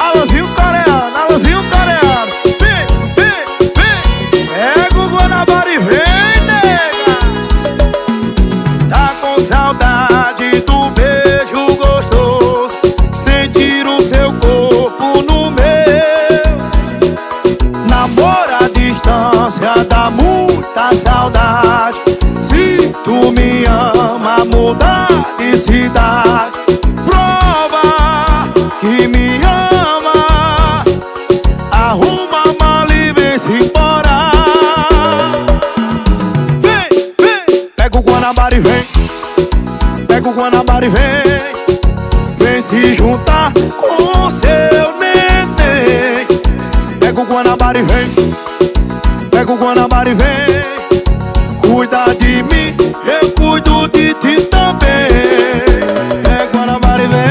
Alôzinho coreano, alôzinho coreano. Vem, vem, vem. Pega o Guanabara e vem, nega. Tá com saudade do beijo gostoso, sentir o seu corpo no meu. Namoro à distância dá muita saudade. Se tu me ama, muda de cidade. Prova que me ama. Arruma a mala e vem-se embora. Vem, vem. Pega o Guanabara e vem. Pega o Guanabara e vem. Vem se juntar com seu neném. Pega o Guanabara e vem. Pega o Guanabara e vem.